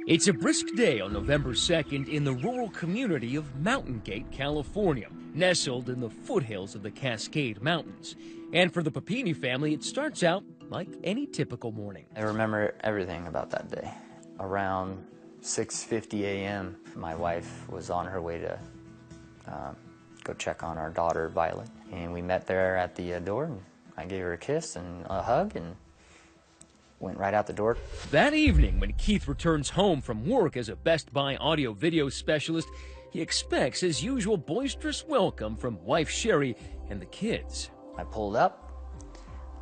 It's a brisk day on November 2nd in the rural community of Mountain Gate, California, nestled in the foothills of the Cascade Mountains. And for the Papini family, it starts out like any typical morning. I remember everything about that day. Around 6:50 a.m., my wife was on her way to go check on our daughter, Violet. And we met there at the door, and I gave her a kiss and a hug, and went right out the door. That evening, when Keith returns home from work as a Best Buy audio-video specialist, he expects his usual boisterous welcome from wife Sherri and the kids. I pulled up,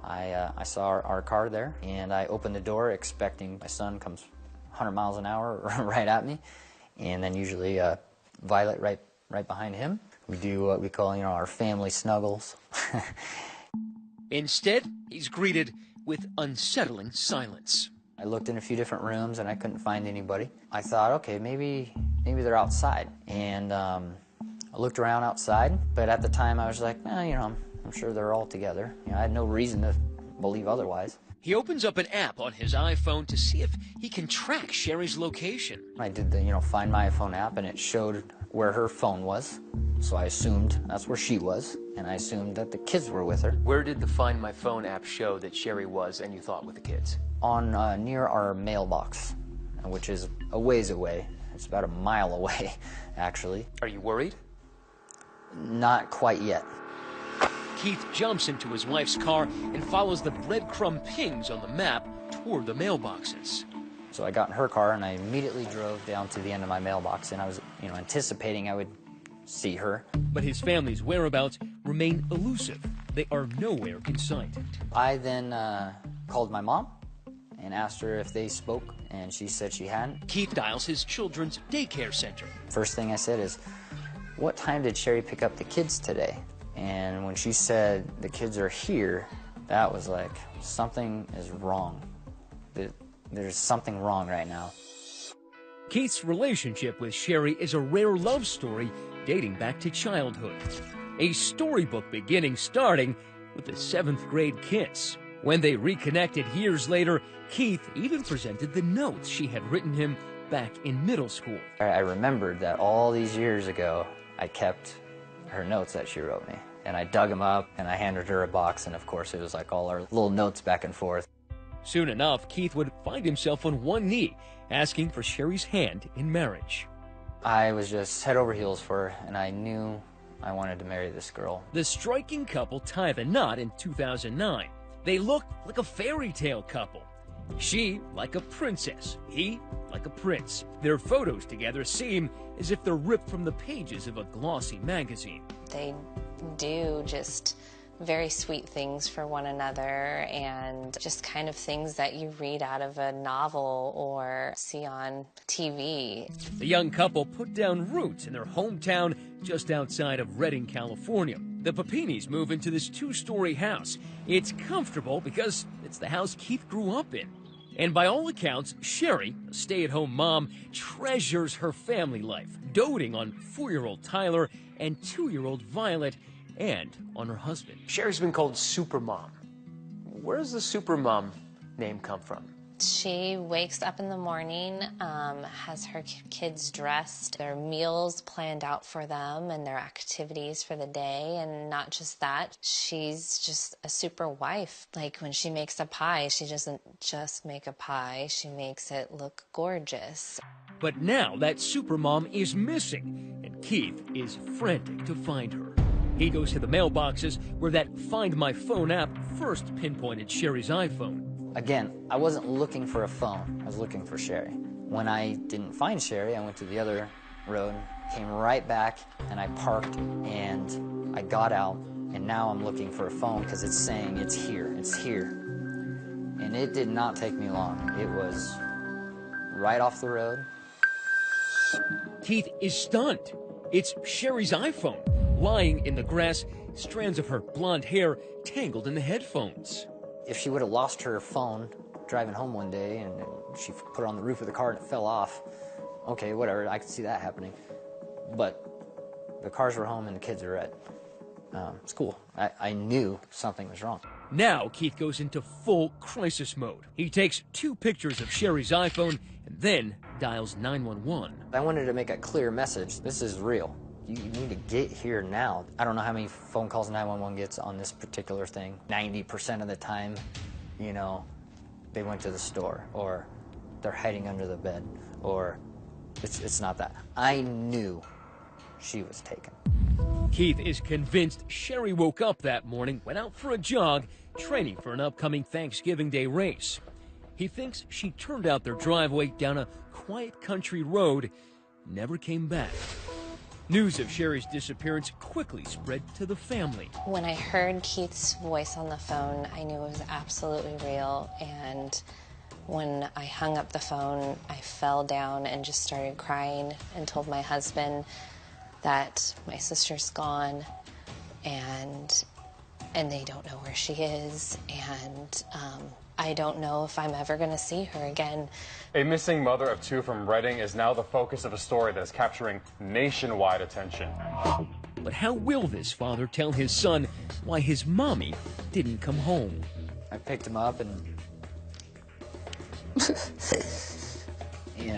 I saw our car there, and I opened the door expecting my son comes 100 miles an hour right at me, and then usually Violet right behind him. We do what we call, our family snuggles. Instead, he's greeted with unsettling silence. I looked in a few different rooms and I couldn't find anybody. I thought, okay, maybe they're outside. And I looked around outside, but at the time I was like, I'm sure they're all together. I had no reason to believe otherwise. He opens up an app on his iPhone to see if he can track Sherri's location. I did the, Find My iPhone app, and it showed where her phone was. So I assumed that's where she was, and I assumed that the kids were with her. Where did the Find My Phone app show that Sherri was and you thought with the kids? On near our mailbox, which is a ways away. It's about a mile away, actually. Are you worried? Not quite yet. Keith jumps into his wife's car and follows the breadcrumb pings on the map toward the mailboxes. So I got in her car and I immediately drove down to the end of my mailbox, and I was, anticipating I would see her. But his family's whereabouts remain elusive. They are nowhere in sight. I then called my mom and asked her if they spoke, and she said she hadn't. Keith dials his children's daycare center. First thing I said is, what time did Sherri pick up the kids today? And when she said the kids are here, that was like, something is wrong. There's something wrong right now. Keith's relationship with Sherri is a rare love story dating back to childhood. A storybook starting with a 7th grade kiss. When they reconnected years later, Keith even presented the notes she had written him back in middle school. I remembered that all these years ago, I kept her notes that she wrote me. And I dug them up and I handed her a box, and of course it was like all our little notes back and forth. Soon enough, Keith would find himself on one knee, asking for Sherri's hand in marriage. I was just head over heels for her, and I knew I wanted to marry this girl. The striking couple tie the knot in 2009. They look like a fairy tale couple. She like a princess, he like a prince. Their photos together seem as if they're ripped from the pages of a glossy magazine. They do just very sweet things for one another, and just kind of things that you read out of a novel or see on TV. The young couple put down roots in their hometown just outside of Redding, California. The Papinis move into this 2-story house. It's comfortable because it's the house Keith grew up in. And by all accounts, Sherri, a stay-at-home mom, treasures her family life, doting on 4-year-old Tyler and 2-year-old Violet, and on her husband. Sherri's been called Supermom. Where does the Supermom name come from? She wakes up in the morning, has her kids dressed, their meals planned out for them, and their activities for the day. And not just that, she's just a super wife. Like when she makes a pie, she doesn't just make a pie, she makes it look gorgeous. But now that Supermom is missing, and Keith is frantic to find her. He goes to the mailboxes where that Find My Phone app first pinpointed Sherri's iPhone. Again, I wasn't looking for a phone, I was looking for Sherri. When I didn't find Sherri, I went to the other road, came right back, and I parked, and I got out, and now I'm looking for a phone because it's saying it's here. And it did not take me long. It was right off the road. Keith is stunned. It's Sherri's iPhone, lying in the grass, strands of her blonde hair tangled in the headphones. If she would have lost her phone driving home one day and she put it on the roof of the car and it fell off, okay, whatever, I could see that happening. But the cars were home and the kids are at school. I knew something was wrong. Now Keith goes into full crisis mode. He takes 2 pictures of Sherri's iPhone and then dials 911. I wanted to make a clear message. This is real. You need to get here now. I don't know how many phone calls 911 gets on this particular thing. 90% of the time, you know, they went to the store, or they're hiding under the bed, or it's not that. I knew she was taken. Keith is convinced Sherri woke up that morning, went out for a jog, training for an upcoming Thanksgiving Day race. He thinks she turned out their driveway down a quiet country road, never came back. News of Sherri's disappearance quickly spread to the family. When I heard Keith's voice on the phone, I knew it was absolutely real. And when I hung up the phone, I fell down and just started crying and told my husband that my sister's gone and they don't know where she is, and I don't know if I'm ever going to see her again. A missing mother of two from Reading is now the focus of a story that is capturing nationwide attention. But how will this father tell his son why his mommy didn't come home? I picked him up and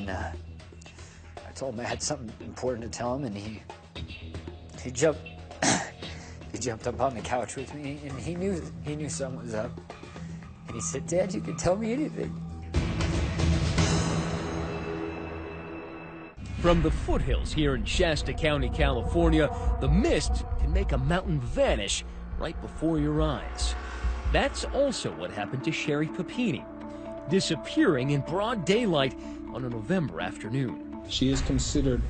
I told him I had something important to tell him, and he jumped he jumped up on the couch with me, and he knew something was up. And he said, "Dad, you can tell me anything." From the foothills here in Shasta County, California, the mist can make a mountain vanish right before your eyes. That's also what happened to Sherri Papini, disappearing in broad daylight on a November afternoon. She is considered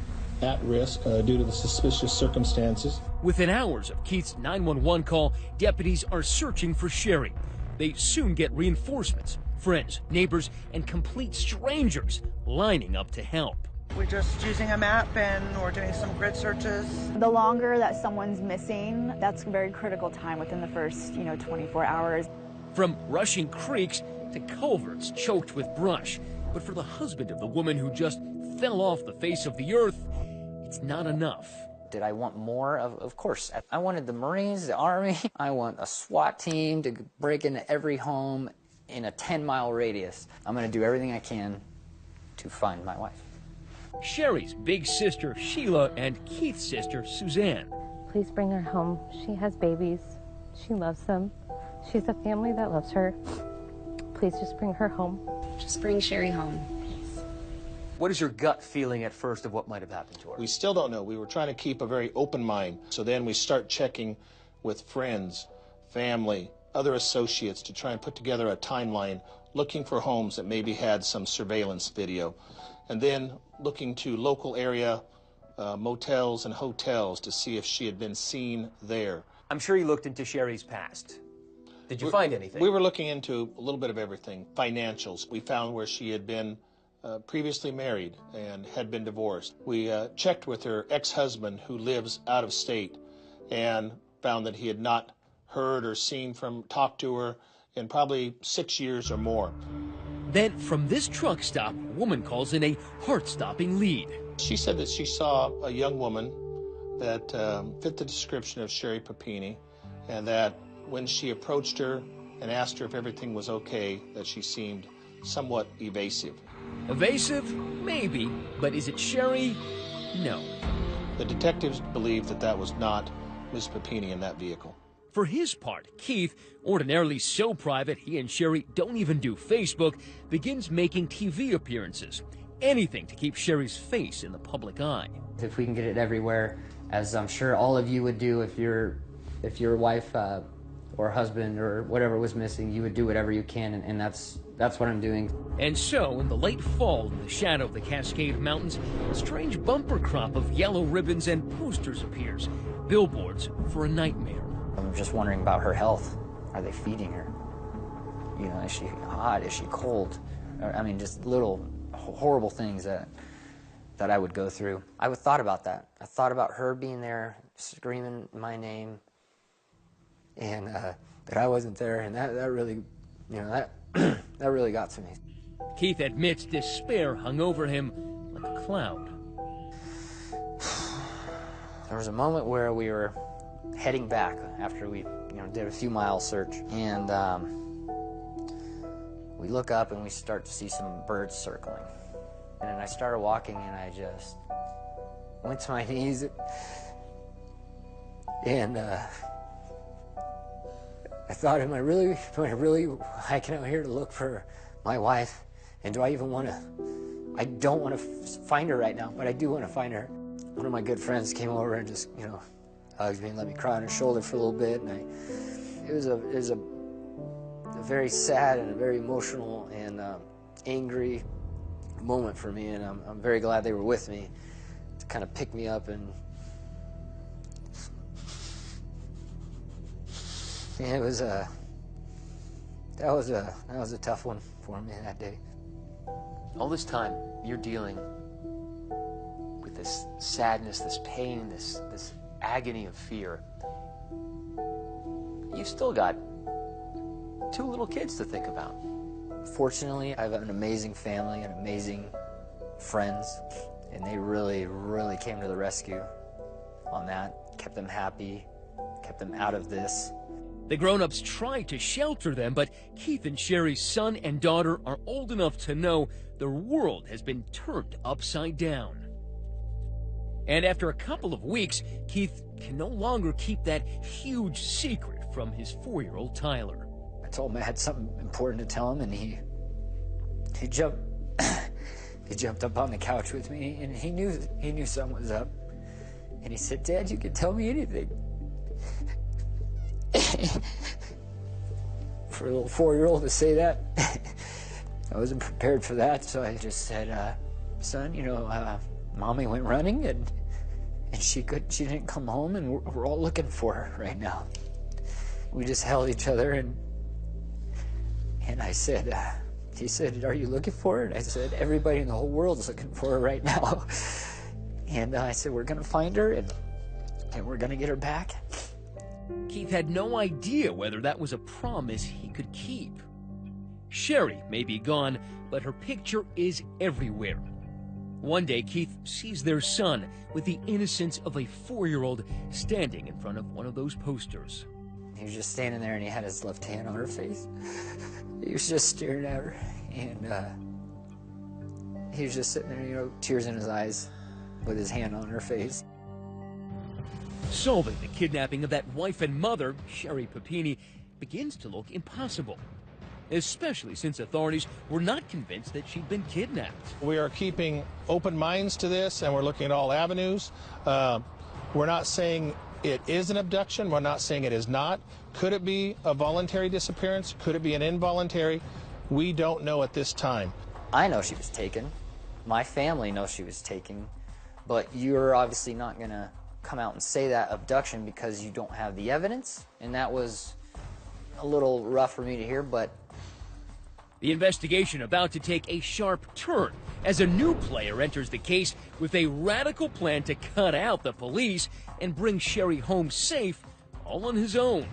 at risk due to the suspicious circumstances. Within hours of Keith's 911 call, deputies are searching for Sherri. They soon get reinforcements, friends, neighbors, and complete strangers lining up to help. We're just using a map and we're doing some grid searches. The longer that someone's missing, that's a very critical time within the first, 24 hours. From rushing creeks to culverts choked with brush. But for the husband of the woman who just fell off the face of the earth, it's not enough. Did I want more? Of course. I wanted the Marines, the Army. I want a SWAT team to break into every home in a 10-mile radius. I'm going to do everything I can to find my wife. Sherri's big sister, Sheila, and Keith's sister, Suzanne. Please bring her home. She has babies. She loves them. She's a family that loves her. Please just bring her home. Just bring Sherri home. What is your gut feeling at first of what might have happened to her? We still don't know. We were trying to keep a very open mind. So then we start checking with friends, family, other associates to try and put together a timeline, looking for homes that maybe had some surveillance video. And then looking to local area motels and hotels to see if she had been seen there. I'm sure you looked into Sherri's past. Did you find anything? We were looking into a little bit of everything. Financials. We found where she had been previously married and had been divorced. We checked with her ex-husband who lives out of state and found that he had not heard or talked to her in probably 6 years or more. Then, from this truck stop, a woman calls in a heart-stopping lead. She said that she saw a young woman that fit the description of Sherri Papini, and that when she approached her and asked her if everything was okay, that she seemed somewhat evasive. Evasive? Maybe. But is it Sherri? No. The detectives believed that that was not Ms. Papini in that vehicle. For his part, Keith, ordinarily so private he and Sherri don't even do Facebook, begins making TV appearances. Anything to keep Sherri's face in the public eye. If we can get it everywhere, as I'm sure all of you would do if your wife or husband or whatever was missing, you would do whatever you can, and that's what I'm doing. And so, in the late fall, in the shadow of the Cascade Mountains, a strange bumper crop of yellow ribbons and posters appears. Billboards for a nightmare. I'm just wondering about her health. Are they feeding her? Is she hot? Is she cold? I mean, just little horrible things that I would go through. I thought about that. I thought about her being there, screaming my name, and that I wasn't there, and that really, that really got to me. Keith admits despair hung over him like a cloud. There was a moment where we were heading back after we did a few mile search, and we look up and we start to see some birds circling. And I started walking, and I just went to my knees, and I thought, am I really hiking out here to look for my wife? And do I even want to? I don't want to find her right now, but I do want to find her. One of my good friends came over and just, hugged me and let me cry on her shoulder for a little bit, and it was a very sad and a very emotional and angry moment for me, and I'm very glad they were with me to kind of pick me up, and it was that was a tough one for me that day. All this time, you're dealing with this sadness, this pain, this agony of fear. You've still got 2 little kids to think about. Fortunately, I have an amazing family and amazing friends, and they really, really came to the rescue on that, kept them happy, kept them out of this. The grown-ups tried to shelter them, but Keith and Sherri's son and daughter are old enough to know their world has been turned upside down. And after a couple of weeks, Keith can no longer keep that huge secret from his 4-year-old Tyler. I told him I had something important to tell him, and he jumped he jumped up on the couch with me, and he knew something was up. And he said, "Dad, you can tell me anything." For a little 4-year-old to say that, I wasn't prepared for that, so I just said, "Son, Mommy went running, and she didn't come home, and we're all looking for her right now." We just held each other, and I said, he said, "Are you looking for her?" And I said, "Everybody in the whole world is looking for her right now." And I said, "We're gonna find her, and we're gonna get her back." Keith had no idea whether that was a promise he could keep. Sherri may be gone, but her picture is everywhere. One day, Keith sees their son with the innocence of a 4-year-old standing in front of one of those posters. He was just standing there, and he had his left hand on her face. He was just staring at her, and he was just sitting there, tears in his eyes, with his hand on her face. Solving the kidnapping of that wife and mother, Sherri Papini, begins to look impossible, especially since authorities were not convinced that she'd been kidnapped. We are keeping open minds to this, and we're looking at all avenues. We're not saying it is an abduction. We're not saying it is not. Could it be a voluntary disappearance? Could it be an involuntary? We don't know at this time. I know she was taken. My family knows she was taken. But you're obviously not going to come out and say that abduction because you don't have the evidence. And that was a little rough for me to hear, but... The investigation about to take a sharp turn as a new player enters the case with a radical plan to cut out the police and bring Sherri home safe all on his own.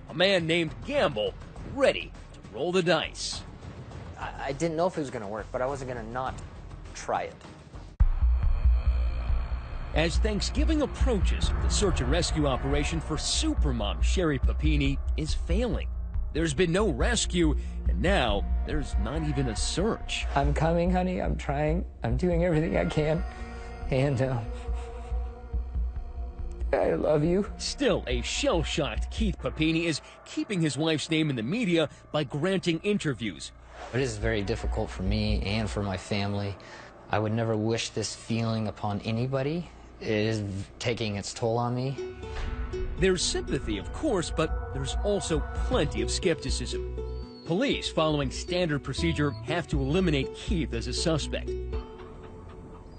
A man named Gamble, ready to roll the dice. I didn't know if it was going to work, but I wasn't going to not try it. As Thanksgiving approaches, the search and rescue operation for supermom Sherri Papini is failing. There's been no rescue, and now there's not even a search. I'm coming, honey. I'm trying. I'm doing everything I can. And, I love you. Still, a shell-shocked Keith Papini is keeping his wife's name in the media by granting interviews. It is very difficult for me and for my family. I would never wish this feeling upon anybody. It is taking its toll on me. There's sympathy, of course, but there's also plenty of skepticism. Police, following standard procedure, have to eliminate Keith as a suspect.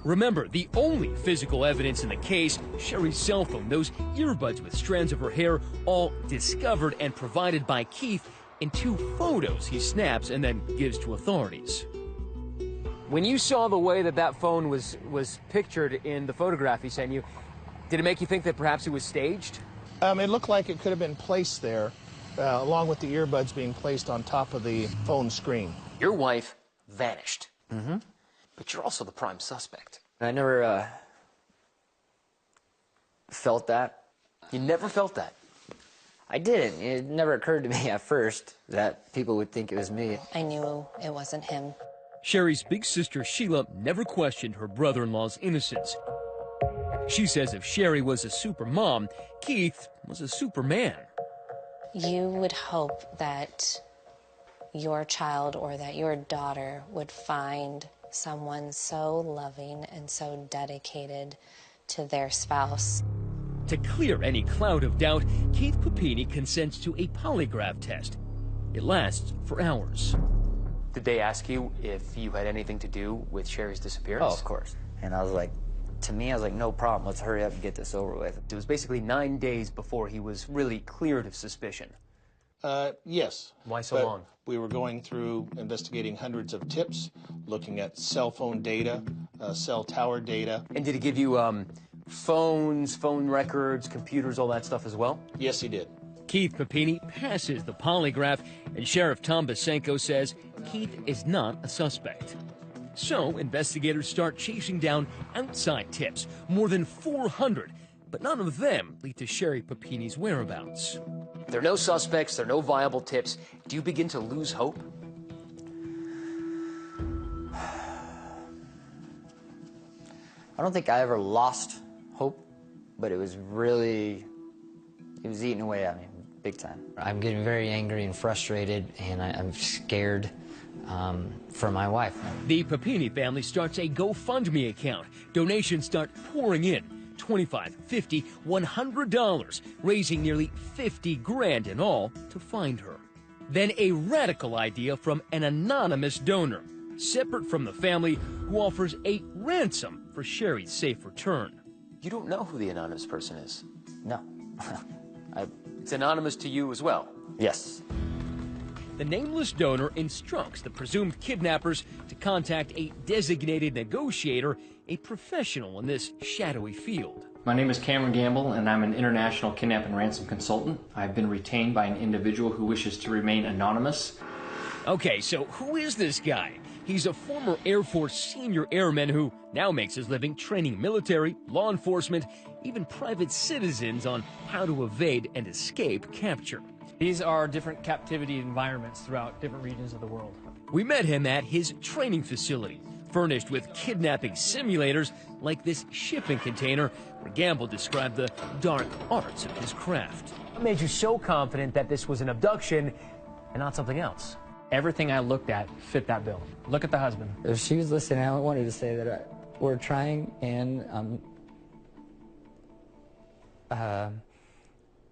Remember, the only physical evidence in the case, Sherri's cell phone, those earbuds with strands of her hair, all discovered and provided by Keith in 2 photos he snaps and then gives to authorities. When you saw the way that phone was pictured in the photograph he sent you, did it make you think that perhaps it was staged? It looked like it could have been placed there, along with the earbuds being placed on top of the phone screen. Your wife vanished. Mm-hmm. But you're also the prime suspect. I never felt that. You never felt that? I didn't. It never occurred to me at first that people would think it was me. I knew it wasn't him. Sherri's big sister Sheila never questioned her brother-in-law's innocence. She says if Sherri was a super mom, Keith was a superman. You would hope that your child or that your daughter would find someone so loving and so dedicated to their spouse. To clear any cloud of doubt, Keith Papini consents to a polygraph test. It lasts for hours. Did they ask you if you had anything to do with Sherri's disappearance? Oh, of course. And I was like, to me, I was like, no problem. Let's hurry up and get this over with. It was basically 9 days before he was really cleared of suspicion. Yes. Why so But long? We were going through investigating hundreds of tips, looking at cell phone data, cell tower data. And did he give you phones, phone records, computers, all that stuff as well? Yes, he did. Keith Papini passes the polygraph, and Sheriff Tom Basenko says Keith is not a suspect. So investigators start chasing down outside tips, more than 400, but none of them lead to Sherri Papini's whereabouts. There are no suspects, there are no viable tips. Do you begin to lose hope? I don't think I ever lost hope, but it was eating away at me big time. I'm getting very angry and frustrated, and I'm scared for my wife. The Papini family starts a GoFundMe account. Donations start pouring in. $25, $50, $100, raising nearly 50 grand in all to find her. Then a radical idea from an anonymous donor, separate from the family, who offers a ransom for Sherri's safe return. You don't know who the anonymous person is? No. It's anonymous to you as well? Yes. The nameless donor instructs the presumed kidnappers to contact a designated negotiator, a professional in this shadowy field. My name is Cameron Gamble, and I'm an international kidnap and ransom consultant. I've been retained by an individual who wishes to remain anonymous. Okay, so who is this guy? He's a former Air Force senior airman who now makes his living training military, law enforcement, even private citizens on how to evade and escape capture. These are different captivity environments throughout different regions of the world. We met him at his training facility, furnished with kidnapping simulators like this shipping container where Gamble described the dark arts of his craft. What made you so confident that this was an abduction and not something else? Everything I looked at fit that bill. Look at the husband. If she was listening, I wanted to say that we're trying, and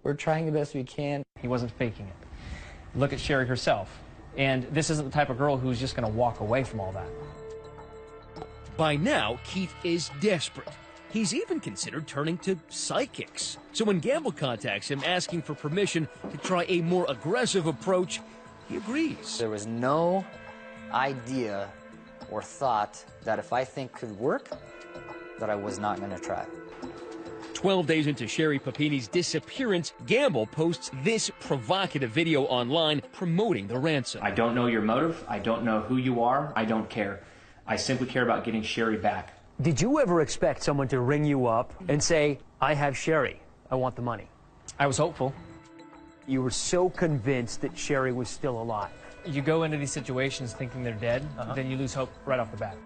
we're trying the best we can. He wasn't faking it. Look at Sherri herself. And this isn't the type of girl who's just going to walk away from all that. By now, Keith is desperate. He's even considered turning to psychics. So when Gamble contacts him asking for permission to try a more aggressive approach, he agrees. There was no idea or thought that if I think could work, that I was not going to try. 12 days into Sherri Papini's disappearance, Gamble posts this provocative video online promoting the ransom. I don't know your motive. I don't know who you are. I don't care. I simply care about getting Sherri back. Did you ever expect someone to ring you up and say, I have Sherri, I want the money? I was hopeful. You were so convinced that Sherri was still alive. You go into these situations thinking they're dead, then you lose hope right off the bat.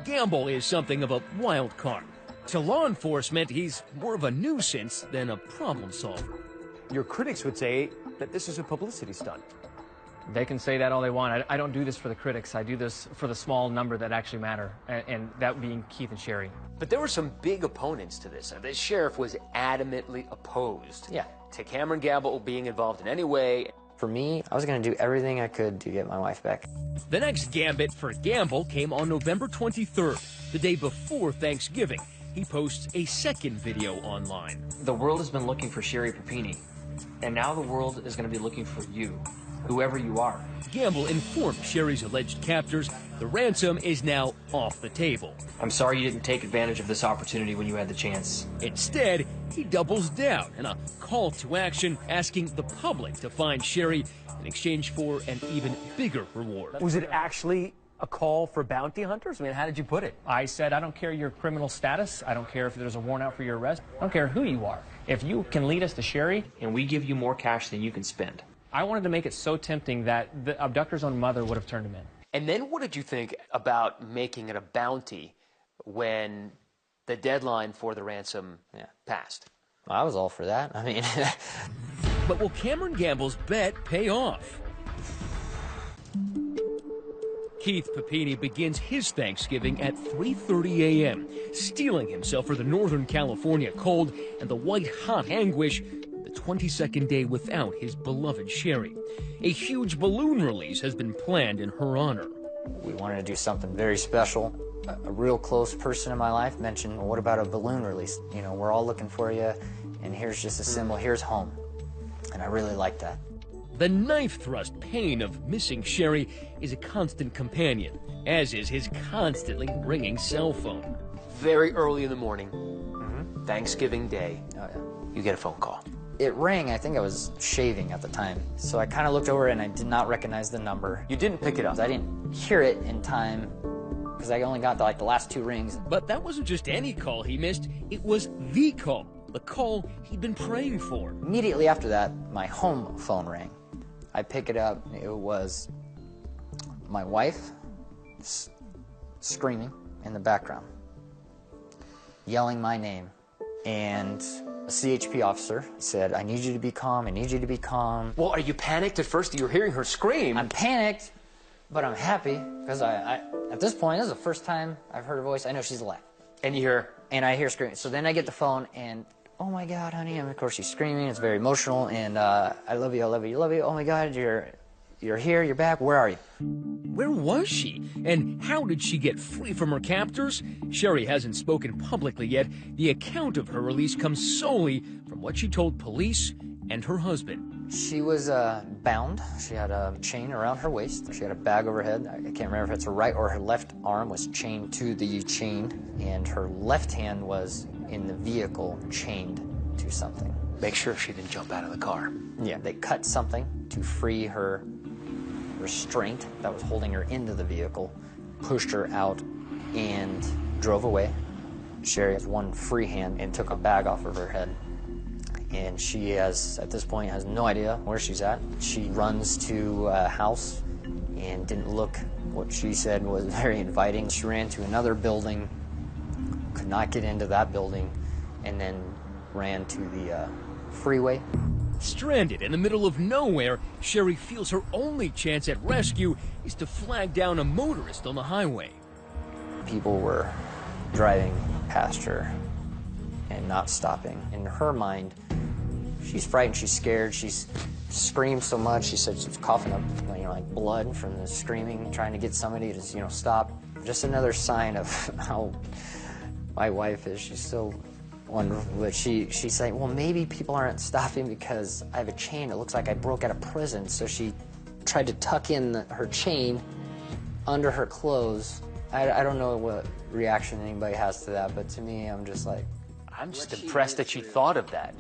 Gamble is something of a wild card. To law enforcement, he's more of a nuisance than a problem solver. Your critics would say that this is a publicity stunt. They can say that all they want. I don't do this for the critics. I do this for the small number that actually matter, and that being Keith and Sherri. But there were some big opponents to this. The sheriff was adamantly opposed to Cameron Gamble being involved in any way. For me, I was going to do everything I could to get my wife back. The next gambit for Gamble came on November 23rd, the day before Thanksgiving. He posts a second video online. The world has been looking for Sherri Papini, and now the world is going to be looking for you, whoever you are. Gamble informed Sherri's alleged captors the ransom is now off the table. I'm sorry you didn't take advantage of this opportunity when you had the chance. Instead, he doubles down in a call to action, asking the public to find Sherri in exchange for an even bigger reward. Was it actually a call for bounty hunters? I mean, how did you put it? I said, I don't care your criminal status. I don't care if there's a warrant out for your arrest. I don't care who you are. If you can lead us to Sherri, and we give you more cash than you can spend. I wanted to make it so tempting that the abductor's own mother would have turned him in. And then what did you think about making it a bounty when the deadline for the ransom passed? Well, I was all for that. I mean... But will Cameron Gamble's bet pay off? Keith Papini begins his Thanksgiving at 3:30 a.m., steeling himself for the Northern California cold and the white-hot anguish of the 22nd day without his beloved Sherri. A huge balloon release has been planned in her honor. We wanted to do something very special. A real close person in my life mentioned, well, what about a balloon release? You know, we're all looking for you, and here's just a symbol, here's home. And I really like that. The knife thrust pain of missing Sherri is a constant companion, as is his constantly ringing cell phone. Very early in the morning, Thanksgiving Day, you get a phone call. It rang. I think I was shaving at the time. So I kind of looked over and I did not recognize the number. You didn't pick it up? I didn't hear it in time because I only got the last 2 rings. But that wasn't just any call he missed. It was the call he'd been praying for. Immediately after that, my home phone rang. I pick it up. It was my wife screaming in the background, yelling my name. And a CHP officer said, I need you to be calm, I need you to be calm. Well, are you panicked at first? You're hearing her scream. I'm panicked, but I'm happy, because I at this point, this is the first time I've heard her voice. I know she's alive. And you hear? And I hear screaming. So then I get the phone, and, oh my God, honey, and of course she's screaming, it's very emotional, and I love you, I love you, I love you, oh my God, you're here, you're back, where are you? Where was she? And how did she get free from her captors? Sherri hasn't spoken publicly yet. The account of her release comes solely from what she told police and her husband. She was bound. She had a chain around her waist. She had a bag over her head. I can't remember if it's her right or her left arm was chained to the chain, and her left hand was in the vehicle chained to something. Make sure she didn't jump out of the car. Yeah, they cut something to free her restraint that was holding her into the vehicle, pushed her out, and drove away. Sherri has one free hand and took a bag off of her head. And she has, at this point, has no idea where she's at. She runs to a house and didn't look what she said was very inviting. She ran to another building, could not get into that building, and then ran to the freeway. Stranded in the middle of nowhere, Sherri feels her only chance at rescue is to flag down a motorist on the highway. People were driving past her and not stopping. In her mind, she's frightened, she's scared, she's screamed so much. She said she's coughing up, like blood from the screaming, trying to get somebody to, stop. Just another sign of how my wife is. She's so wonderful, but she's saying, well, maybe people aren't stopping because I have a chain. It looks like I broke out of prison. So she tried to tuck in her chain under her clothes. I don't know what reaction anybody has to that, but to me, I'm just like... I'm just impressed that she thought of that.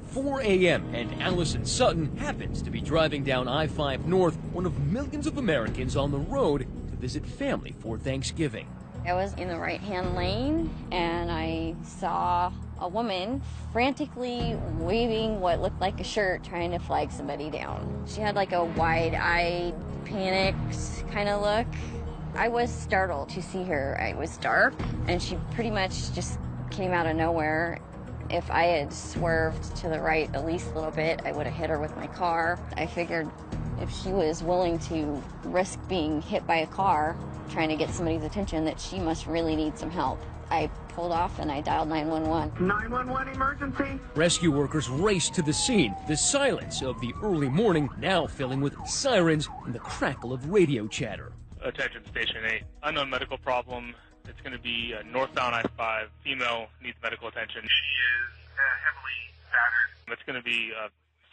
4 a.m. and Allison Sutton happens to be driving down I-5 North, one of millions of Americans on the road to visit family for Thanksgiving. I was in the right-hand lane, and I saw a woman frantically waving what looked like a shirt, trying to flag somebody down. She had like a wide-eyed, panicked kind of look. I was startled to see her. It was dark, and she pretty much just came out of nowhere. If I had swerved to the right at least a little bit, I would have hit her with my car. I figured if she was willing to risk being hit by a car trying to get somebody's attention, that she must really need some help. I pulled off and I dialed 911. 911 emergency. Rescue workers raced to the scene, the silence of the early morning now filling with sirens and the crackle of radio chatter. Attention Station 8, unknown medical problem. It's going to be northbound I-5. Female needs medical attention. She is heavily battered. It's going to be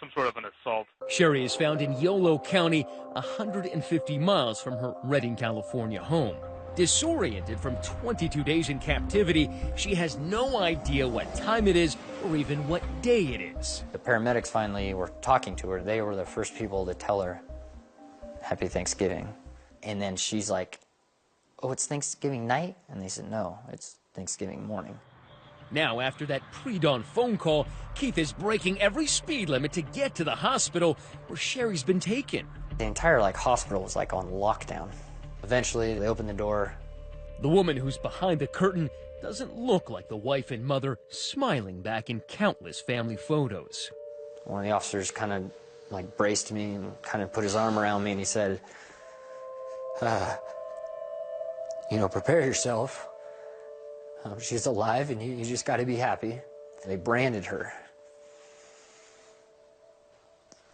some sort of an assault. Sherri is found in Yolo County, 150 miles from her Redding, California home. Disoriented from 22 days in captivity, she has no idea what time it is or even what day it is. The paramedics finally were talking to her. They were the first people to tell her, Happy Thanksgiving. And then she's like, oh, it's Thanksgiving night? And they said, no, it's Thanksgiving morning. Now, after that pre-dawn phone call, Keith is breaking every speed limit to get to the hospital where Sherri's been taken. The entire hospital was on lockdown. Eventually, they opened the door. The woman who's behind the curtain doesn't look like the wife and mother smiling back in countless family photos. One of the officers kind of like braced me and kind of put his arm around me, and he said, prepare yourself. She's alive, and you just got to be happy. They branded her.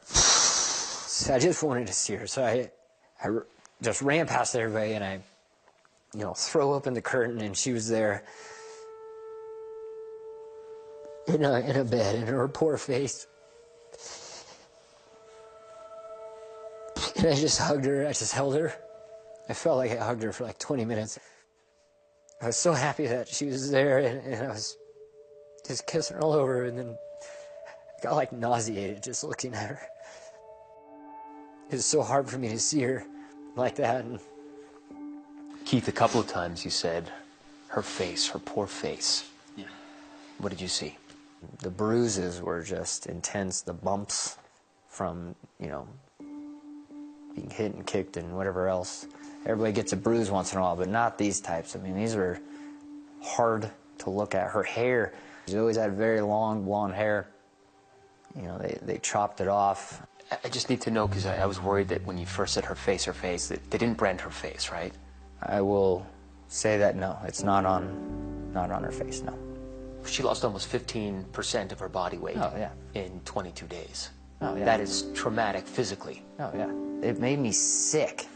So I just wanted to see her, so I just ran past everybody, and I, throw open the curtain, and she was there in a bed, in her poor face. And I just hugged her, I just held her. I felt like I hugged her for like 20 minutes. I was so happy that she was there, and I was just kissing her all over, and then I got like nauseated just looking at her. It was so hard for me to see her like that. And Keith, a couple of times you said her face, her poor face. Yeah. What did you see? The bruises were just intense, the bumps from, being hit and kicked and whatever else. Everybody gets a bruise once in a while, but not these types. I mean, these were hard to look at. Her hair, she always had very long blonde hair. They chopped it off. I just need to know, because I was worried that when you first said her face, that they didn't brand her face, right? I will say that no, it's not on her face, no. She lost almost 15% of her body weight in 22 days. Oh, yeah. That is traumatic physically. Oh, yeah. It made me sick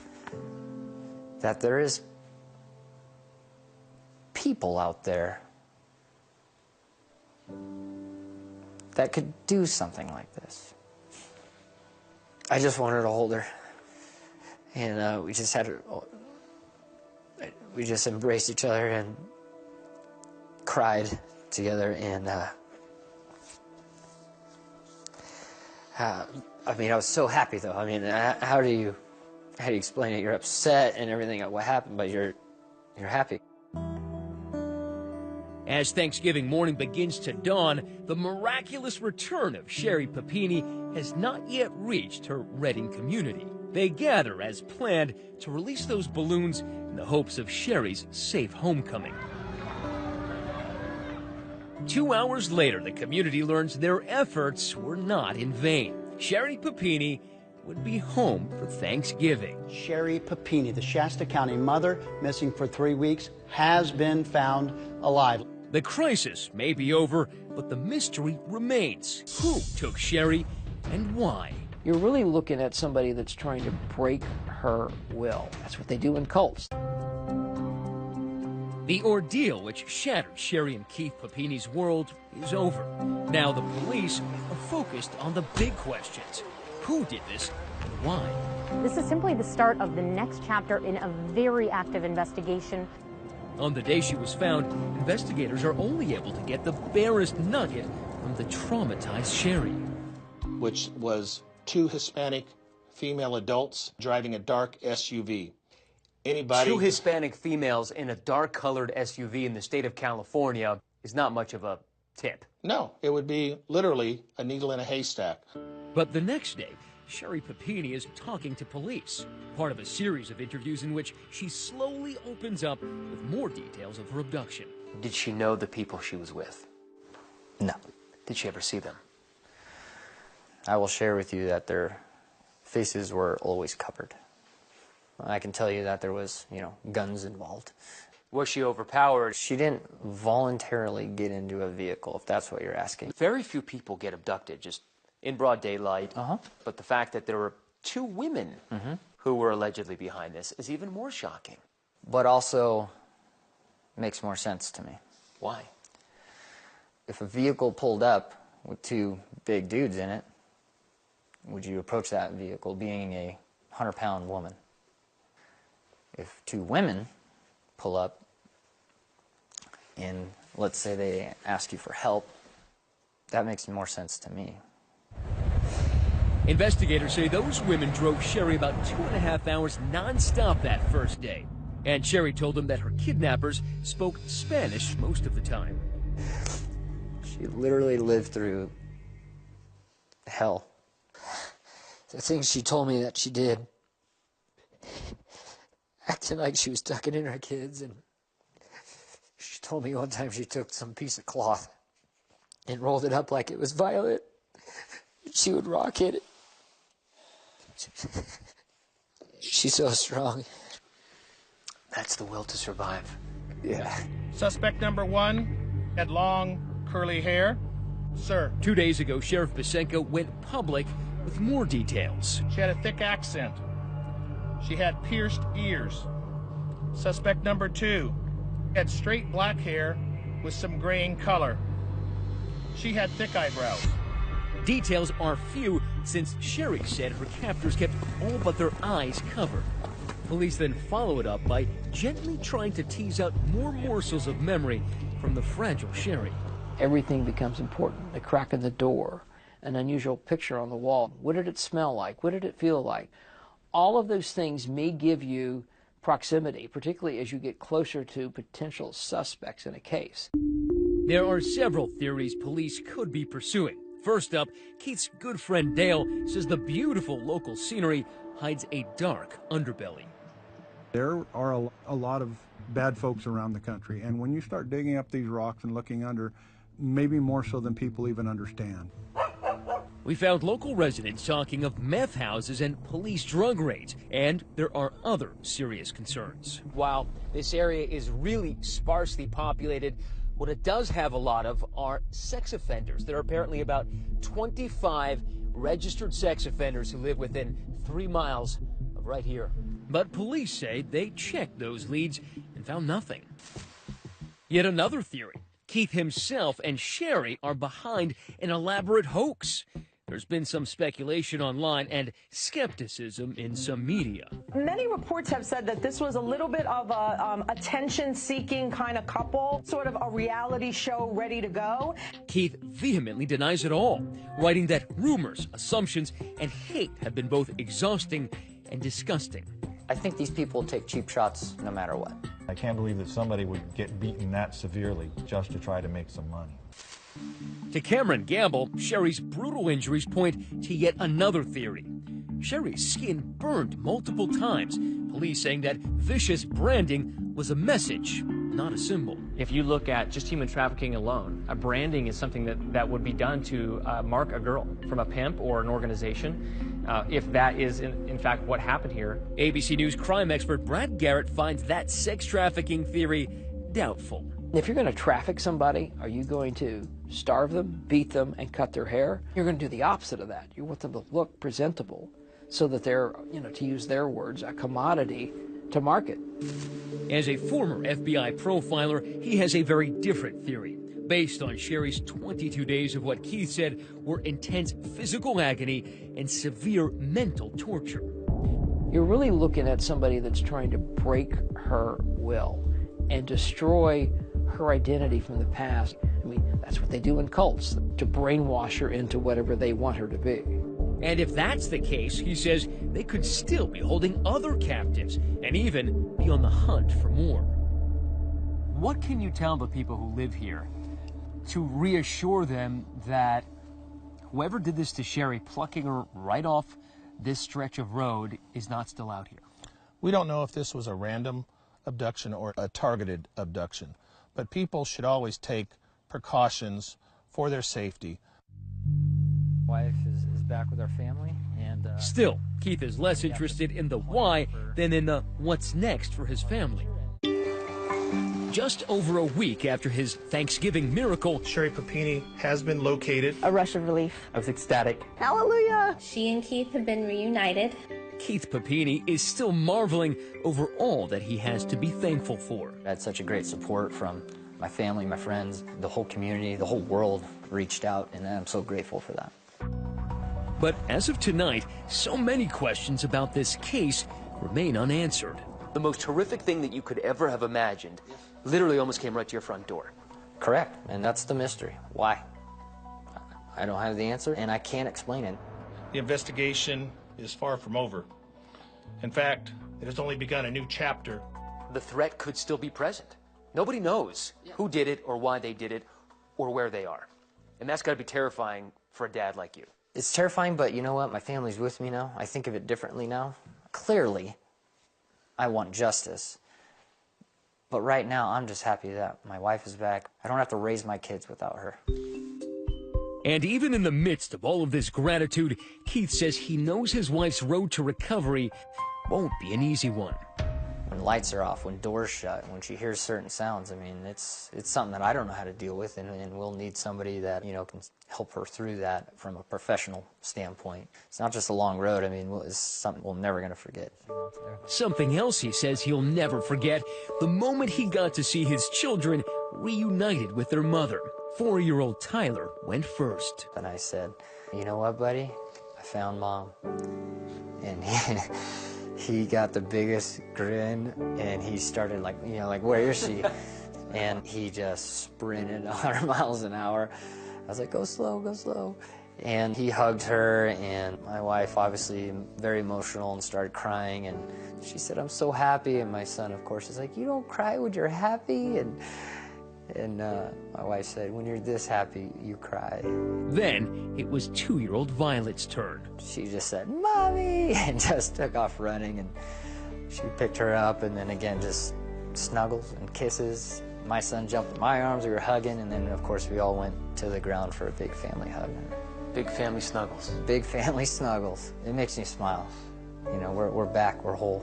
that there is people out there that could do something like this. I just wanted to hold her, and we just embraced each other and cried together, and I was so happy though. I mean, how do you explain it? You're upset and everything at what happened, but you're happy. As Thanksgiving morning begins to dawn, the miraculous return of Sherri Papini has not yet reached her Redding community. They gather as planned to release those balloons in the hopes of Sherri's safe homecoming. 2 hours later, the community learns their efforts were not in vain. Sherri Papini would be home for Thanksgiving. Sherri Papini, the Shasta County mother, missing for 3 weeks, has been found alive. The crisis may be over, but the mystery remains. Who took Sherri and why? You're really looking at somebody that's trying to break her will. That's what they do in cults. The ordeal which shattered Sherri and Keith Papini's world is over. Now the police are focused on the big questions. Who did this and why? This is simply the start of the next chapter in a very active investigation. On the day she was found, investigators are only able to get the barest nugget from the traumatized Sherri. Which was 2 Hispanic female adults driving a dark SUV. Anybody? 2 Hispanic females in a dark-colored SUV in the state of California is not much of a tip. No, it would be literally a needle in a haystack. But the next day, Sherri Papini is talking to police, part of a series of interviews in which she slowly opens up with more details of her abduction. Did she know the people she was with? No. Did she ever see them? I will share with you that their faces were always covered. I can tell you that there was, guns involved. Was she overpowered? She didn't voluntarily get into a vehicle, if that's what you're asking. Very few people get abducted just in broad daylight. But the fact that there were 2 women who were allegedly behind this is even more shocking. But also makes more sense to me. Why? If a vehicle pulled up with 2 big dudes in it, would you approach that vehicle being a 100-pound woman? If 2 women pull up and let's say they ask you for help, that makes more sense to me. Investigators say those women drove Sherri about 2.5 hours non-stop that first day. And Sherri told them that her kidnappers spoke Spanish most of the time. She literally lived through hell. The things she told me that she did, acting like she was tucking in her kids, and she told me one time she took some piece of cloth and rolled it up like it was violet. She would rock hit it. She's so strong. That's the will to survive. Yeah. Suspect number 1 had long, curly hair. Sir. 2 days ago, Sheriff Basenko went public with more details. She had a thick accent. She had pierced ears. Suspect number 2 had straight black hair with some graying color. She had thick eyebrows. Details are few since Sherri said her captors kept all but their eyes covered. Police then follow it up by gently trying to tease out more morsels of memory from the fragile Sherri. Everything becomes important. The crack in the door, an unusual picture on the wall. What did it smell like? What did it feel like? All of those things may give you proximity, particularly as you get closer to potential suspects in a case. There are several theories police could be pursuing. First up, Keith's good friend Dale says the beautiful local scenery hides a dark underbelly. There are a lot of bad folks around the country, and when you start digging up these rocks and looking under, maybe more so than people even understand. We found local residents talking of meth houses and police drug raids, and there are other serious concerns. While this area is really sparsely populated, what it does have a lot of are sex offenders. There are apparently about 25 registered sex offenders who live within 3 miles of right here. But police say they checked those leads and found nothing. Yet another theory. Keith himself and Sherri are behind an elaborate hoax. There's been some speculation online and skepticism in some media. Many reports have said that this was a little bit of a attention-seeking kind of couple, sort of a reality show ready to go. Keith vehemently denies it all, writing that rumors, assumptions, and hate have been both exhausting and disgusting. I think these people take cheap shots no matter what. I can't believe that somebody would get beaten that severely just to try to make some money. To Cameron Gamble, Sherri's brutal injuries point to yet another theory. Sherri's skin burned multiple times, police saying that vicious branding was a message, not a symbol. If you look at just human trafficking alone, a branding is something that would be done to mark a girl from a pimp or an organization, if that is in fact what happened here. ABC News crime expert Brad Garrett finds that sex trafficking theory doubtful. If you're going to traffic somebody, are you going to starve them, beat them, and cut their hair? You're going to do the opposite of that. You want them to look presentable so that they're, to use their words, a commodity to market. As a former FBI profiler, he has a very different theory, based on Sherri's 22 days of what Keith said were intense physical agony and severe mental torture. You're really looking at somebody that's trying to break her will and destroy her identity from the past. I mean, that's what they do in cults, to brainwash her into whatever they want her to be. And if that's the case, he says they could still be holding other captives and even be on the hunt for more. What can you tell the people who live here to reassure them that whoever did this to Sherri, plucking her right off this stretch of road, is not still out here? We don't know if this was a random abduction or a targeted abduction, but people should always take precautions for their safety. Wife is back with our family, and Still, Keith is less interested in the why than in the what's next for his family. Just over a week after his Thanksgiving miracle, Sherri Papini has been located. A rush of relief. I was ecstatic. Hallelujah! She and Keith have been reunited. Keith Papini is still marveling over all that he has to be thankful for. I had such a great support from my family, my friends, the whole community, the whole world reached out, and I'm so grateful for that. But as of tonight, so many questions about this case remain unanswered. The most horrific thing that you could ever have imagined literally almost came right to your front door. Correct, and that's the mystery. Why? I don't have the answer, and I can't explain it. The investigation is far from over. In fact, it has only begun a new chapter. The threat could still be present. Nobody knows who did it or why they did it or where they are. And that's got to be terrifying for a dad like you. It's terrifying, but you know what? My family's with me now. I think of it differently now. Clearly, I want justice. But right now, I'm just happy that my wife is back. I don't have to raise my kids without her. And even in the midst of all of this gratitude, Keith says he knows his wife's road to recovery won't be an easy one. When lights are off, when doors shut, when she hears certain sounds, I mean, it's something that I don't know how to deal with, and we'll need somebody that, you know, can help her through that from a professional standpoint. It's not just a long road. I mean, it's something we're never going to forget. Something else he says he'll never forget, the moment he got to see his children reunited with their mother. 4-year-old Tyler went first. And I said, you know what, buddy? I found Mom. And he got the biggest grin, and he started like, you know, like, where is she? And he just sprinted 100 miles an hour. I was like, go slow, go slow. And he hugged her, and my wife, obviously very emotional, and started crying. And she said, I'm so happy. And my son, of course, is like, you don't cry when you're happy. And my wife said, when you're this happy, you cry. Then it was 2-year-old Violet's turn. She just said, Mommy, and just took off running, and she picked her up, and then again, just snuggles and kisses. My son jumped in my arms, we were hugging, and then of course we all went to the ground for a big family hug. Big family snuggles. Big family snuggles. It makes me smile. You know, we're back, we're whole.